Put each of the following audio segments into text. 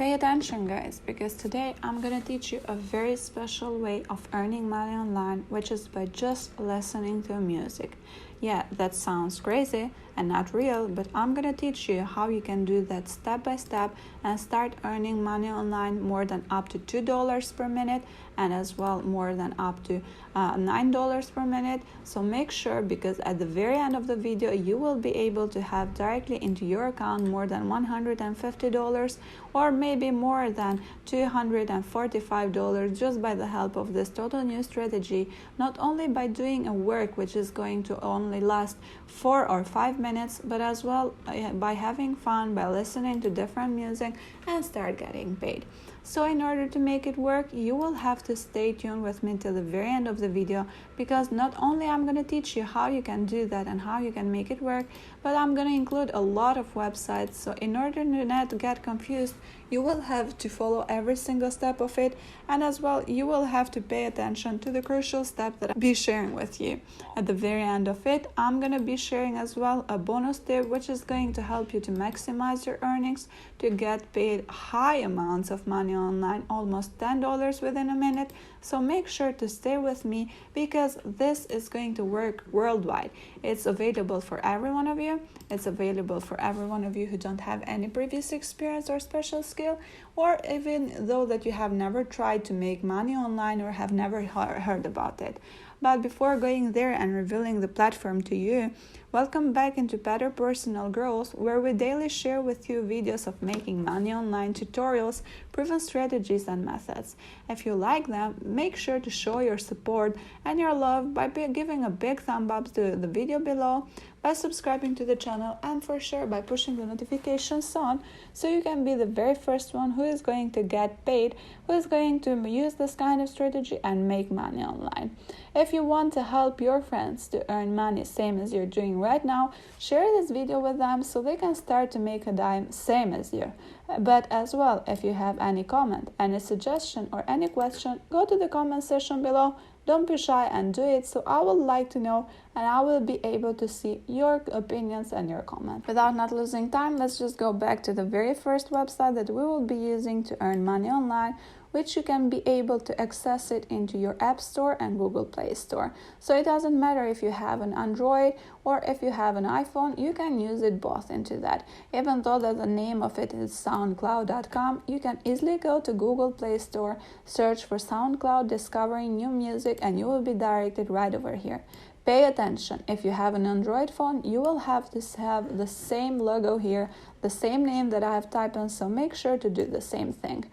Pay attention, guys, because today I'm gonna teach you a very special way of earning money online, which is by just listening to music. Yeah, that sounds crazy and not real, but I'm gonna teach you how you can do that step by step and start earning money online more than up to $2 per minute and as well more than up to $9 per minute. So make sure, because at the very end of the video you will be able to have directly into your account more than $150 or maybe more than $245 just by the help of this total new strategy, not only by doing a work which is going to only last 4 or 5 minutes, but as well by having fun, by listening to different music and start getting paid. So in order to make it work, you will have to stay tuned with me till the very end of the video, because not only I'm going to teach you how you can do that and how you can make it work, but I'm going to include a lot of websites. So in order to not get confused, you will have to follow every single step of it, and as well you will have to pay attention to the crucial step that I'll be sharing with you. At the very end of it, I'm going to be sharing as well a bonus tip which is going to help you to maximize your earnings, to get paid high amounts of money online, almost $10 within a minute. So make sure to stay with me, because this is going to work worldwide. It's available for every one of you. It's available for every one of you who don't have any previous experience or special skill, or even though that you have never tried to make money online or have never heard about it. But before going there and revealing the platform to you, welcome back into Better Personal Growth, where we daily share with you videos of making money online, tutorials, proven strategies and methods. If you like them, make sure to show your support and your love by giving a big thumb up to the video below, by subscribing to the channel, and for sure by pushing the notifications on, so you can be the very first one who is going to get paid, who is going to use this kind of strategy and make money online. If you want to help your friends to earn money same as you're doing right now, share this video with them so they can start to make a dime same as you. But as well, if you have any comment, any suggestion or any question, go to the comment section below. Don't be shy and do it, so I would like to know and I will be able to see your opinions and your comments. Without not losing time, let's just go back to the very first website that we will be using to earn money online, which you can be able to access it into your App Store and Google Play Store. So it doesn't matter if you have an Android or if you have an iPhone, you can use it both into that. Even though that the name of it is SoundCloud.com, you can easily go to Google Play Store, search for SoundCloud, discovering new music, and you will be directed right over here. Pay attention, if you have an Android phone, you will have to have the same logo here, the same name that I have typed in, so make sure to do the same thing.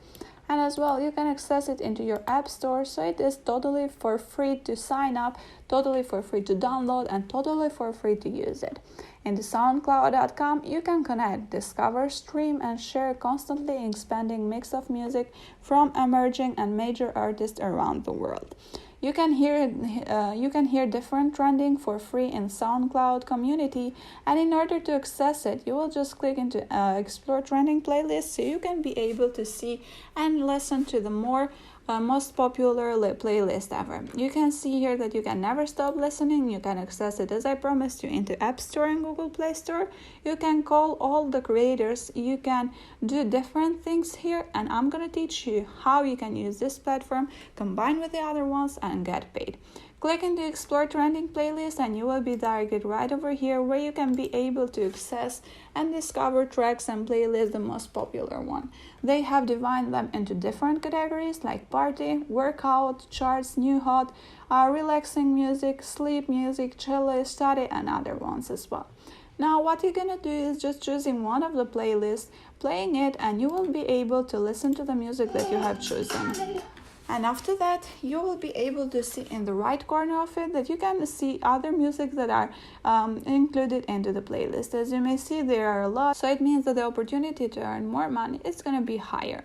And as well, you can access it into your App Store, so it is totally for free to sign up, totally for free to download, and totally for free to use it. In the SoundCloud.com, you can connect, discover, stream, and share a constantly expanding mix of music from emerging and major artists around the world. You can hear different trending for free in SoundCloud community, and in order to access it, you will just click into Explore Trending playlist, so you can be able to see and listen to the most popular playlist ever. You can see here that you can never stop listening. You can access it, as I promised you, into App Store and Google Play Store. You can call all the creators. You can do different things here, and I'm going to teach you how you can use this platform combined with the other ones and get paid. Click into Explore Trending playlist and you will be directed right over here, where you can be able to access and discover tracks and playlists, the most popular one. They have divided them into different categories like party, workout, charts, new hot, relaxing music, sleep music, chill, study, and other ones as well. Now what you're gonna do is just choosing one of the playlists, playing it, and you will be able to listen to the music that you have chosen. And after that, you will be able to see in the right corner of it that you can see other music that are included into the playlist. As you may see, there are a lot, so it means that the opportunity to earn more money is going to be higher.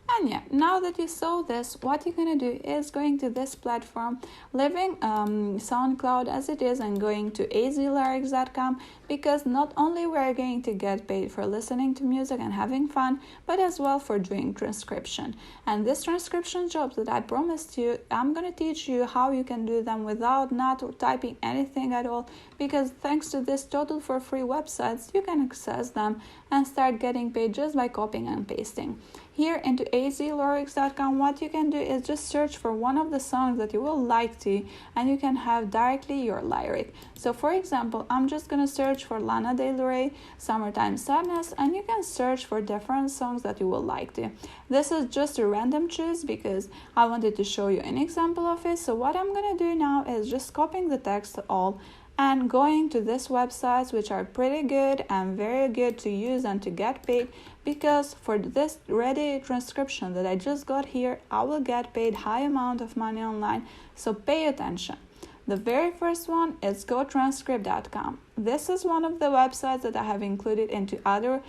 And yeah, now that you saw this, what you're going to do is going to this platform, leaving SoundCloud as it is and going to azlyrics.com, because not only we are going to get paid for listening to music and having fun, but as well for doing transcription. And this transcription jobs that I promised you, I'm going to teach you how you can do them without not typing anything at all, because thanks to this total for free websites, you can access them and start getting paid just by copying and pasting. Here into azlyrics.com, what you can do is just search for one of the songs that you will like to, and you can have directly your lyric. So for example, I'm just going to search for Lana Del Rey, Summertime Sadness, and you can search for different songs that you will like to. This is just a random choose because I wanted to show you an example of it. So what I'm going to do now is just copying the text all and going to these websites, which are pretty good and very good to use and to get paid, because for this ready transcription that I just got here, I will get paid high amount of money online. So pay attention. The very first one is GoTranscript.com. This is one of the websites that I have included into other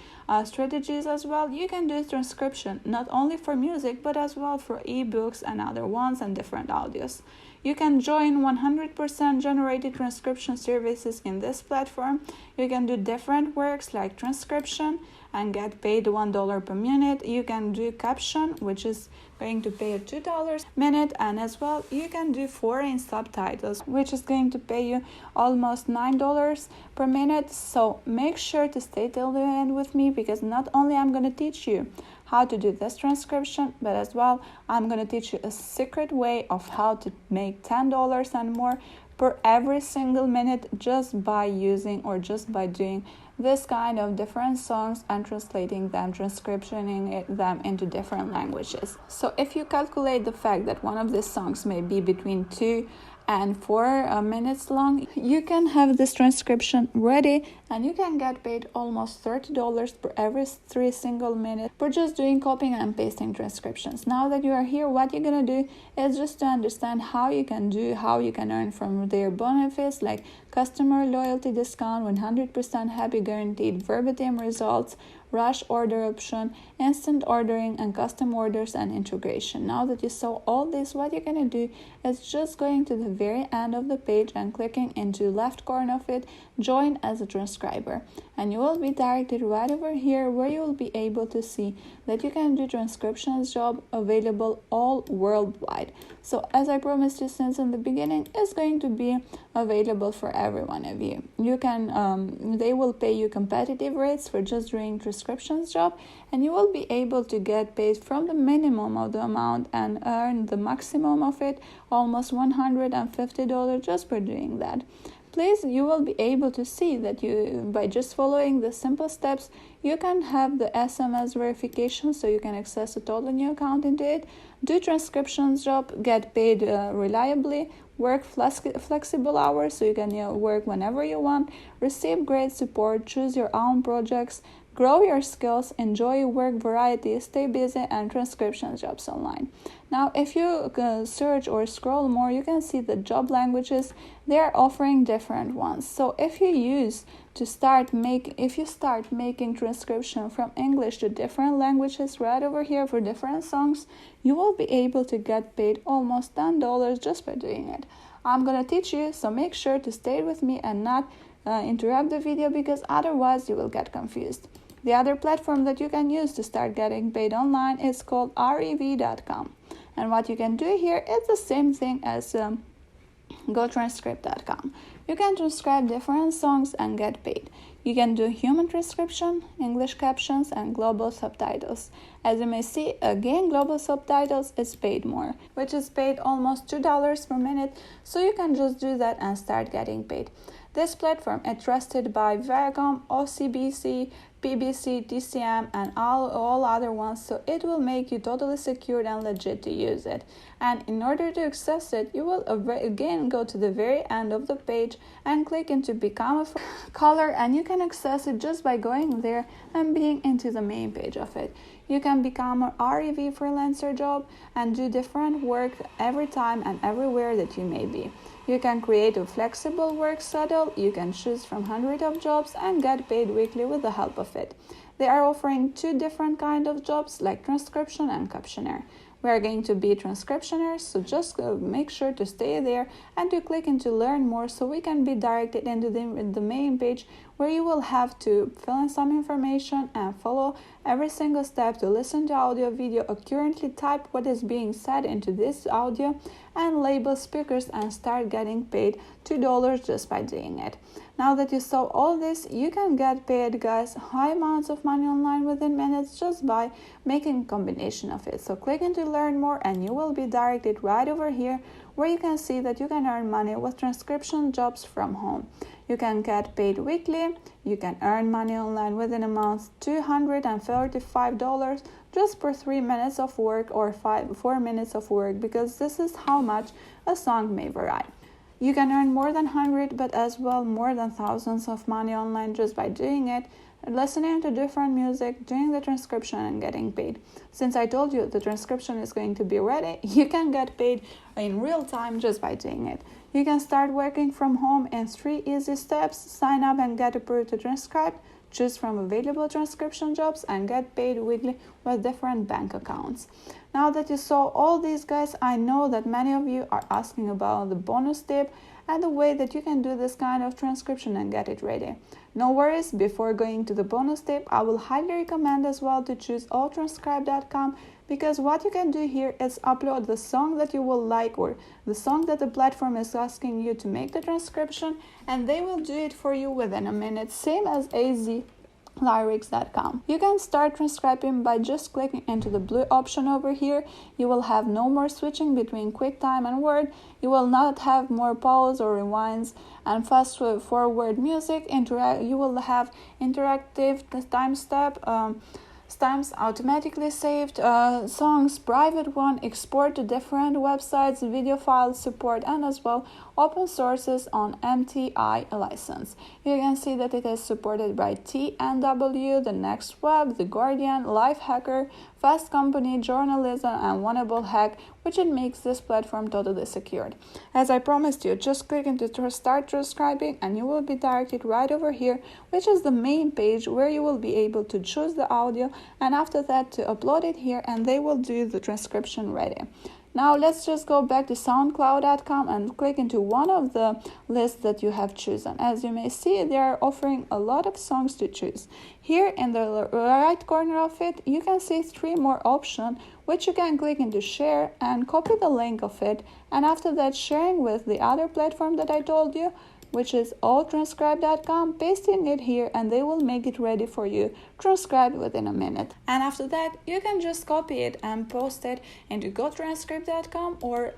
strategies as well. You can do transcription not only for music, but as well for ebooks and other ones and different audios. You can join 100% generated transcription services in this platform. You can do different works like transcription and get paid $1 per minute. You can do caption, which is going to pay you $2 a minute, and as well you can do foreign subtitles, which is going to pay you almost $9 per minute. So make sure to stay till the end with me, because not only I'm going to teach you how to do this transcription, but as well I'm going to teach you a secret way of how to make $10 and more per every single minute just by using or just by doing this kind of different songs and translating them, transcriptioning them into different languages. So if you calculate the fact that one of these songs may be between 2 and 4 minutes long, you can have this transcription ready and you can get paid almost $30 per every 3 single minute for just doing copying and pasting transcriptions. Now that you are here, what you're gonna do is just to understand how you can earn from their benefits like customer loyalty discount, 100% happy guaranteed verbatim results, rush order option, instant ordering, and custom orders and integration. Now that you saw all this, what you're going to do is just going to the very end of the page and clicking into left corner of it, join as a transcriber. And you will be directed right over here where you will be able to see that you can do transcriptions job available all worldwide. So as I promised you since in the beginning, it's going to be available for every one of you. You can, they will pay you competitive rates for just doing transcriptions job, and you will be able to get paid from the minimum of the amount and earn the maximum of it, almost $150 just for doing that. Please, you will be able to see that you, by just following the simple steps, you can have the SMS verification so you can access a total new account into it, do transcriptions job, get paid reliably, work flexible hours so you can work whenever you want, receive great support, choose your own projects, grow your skills, enjoy work variety, stay busy, and transcription jobs online. Now, if you search or scroll more, you can see the job languages. They are offering different ones. So if you start making transcription from English to different languages right over here for different songs, you will be able to get paid almost $10 just by doing it. I'm gonna teach you, so make sure to stay with me and not interrupt the video, because otherwise you will get confused. The other platform that you can use to start getting paid online is called rev.com. And what you can do here is the same thing as GoTranscript.com. You can transcribe different songs and get paid. You can do human transcription, English captions, and global subtitles. As you may see, again, global subtitles is paid more, which is paid almost $2 per minute, so you can just do that and start getting paid. This platform is trusted by Viacom, OCBC, PBC, TCM, and all other ones, so it will make you totally secure and legit to use it. And in order to access it, you will again go to the very end of the page and click into Become a Caller, and you can access it just by going there and being into the main page of it. You can become an REV freelancer job and do different work every time and everywhere that you may be. You can create a flexible work schedule. You can choose from hundreds of jobs and get paid weekly with the help of it. They are offering 2 different kinds of jobs like transcription and captioner. We are going to be transcriptioners, so just make sure to stay there and to click into learn more so we can be directed into the main page where you will have to fill in some information and follow every single step to listen to audio, video, accurately type what is being said into this audio, and label speakers and start getting paid $2 just by doing it. Now that you saw all this, you can get paid, guys, high amounts of money online within minutes just by making a combination of it. So click into learn more and you will be directed right over here where you can see that you can earn money with transcription jobs from home. You can get paid weekly, you can earn money online within a month, $235 just for 3 minutes of work or 4 minutes of work, because this is how much a song may vary. You can earn more than 100 but as well more than thousands of money online just by doing it, listening to different music, doing the transcription and getting paid. Since I told you the transcription is going to be ready, you can get paid in real time just by doing it. You can start working from home in 3 easy steps: sign up and get approved to transcribe, choose from available transcription jobs, and get paid weekly with different bank accounts. Now that you saw all these, guys, I know that many of you are asking about the bonus tip and the way that you can do this kind of transcription and get it ready. No worries, before going to the bonus tip, I will highly recommend as well to choose GoTranscript.com, because what you can do here is upload the song that you will like or the song that the platform is asking you to make the transcription, and they will do it for you within a minute, same as azlyrics.com. You can start transcribing by just clicking into the blue option over here. You will have no more switching between QuickTime and Word. You will not have more pause or rewinds and fast forward music. You will have interactive timestamps automatically saved, songs, private one, export to different websites, video files support, and as well open sources on MTI license. You can see that it is supported by TNW, The Next Web, The Guardian, Lifehacker, Fast Company, Journalism, and Oneable Hack, which it makes this platform totally secured. As I promised you, just click into start transcribing and you will be directed right over here, which is the main page where you will be able to choose the audio and after that to upload it here, and they will do the transcription ready. Now let's just go back to soundcloud.com and click into one of the lists that you have chosen. As you may see, they are offering a lot of songs to choose. Here in the right corner of it, you can see 3 more options, which you can click into share and copy the link of it, and after that sharing with the other platform that I told you, which is alltranscribe.com, pasting it here and they will make it ready for you, transcribed within a minute. And after that, you can just copy it and post it into GoTranscript.com or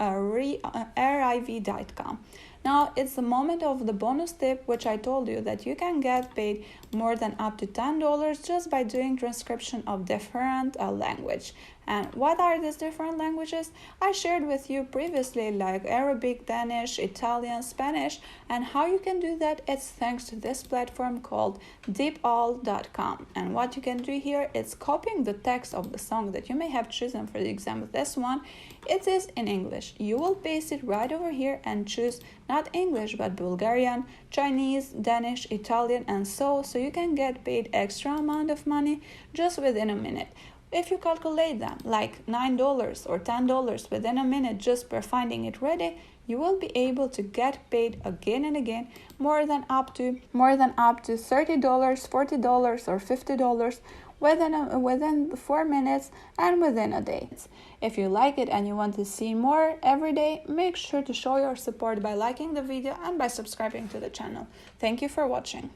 riv.com. Now it's the moment of the bonus tip, which I told you that you can get paid more than up to $10 just by doing transcription of different language. And what are these different languages? I shared with you previously, like Arabic, Danish, Italian, Spanish, and how you can do that, it's thanks to this platform called deepall.com. And what you can do here is copying the text of the song that you may have chosen. For the example, this one, it is in English. You will paste it right over here and choose not English but Bulgarian, Chinese, Danish, Italian, and so you can get paid extra amount of money just within a minute. If you calculate them like $9 or $10 within a minute just by finding it ready, you will be able to get paid again and again more than up to $30, $40, or $50 within 4 minutes and within a day. If you like it and you want to see more every day, make sure to show your support by liking the video and by subscribing to the channel. Thank you for watching.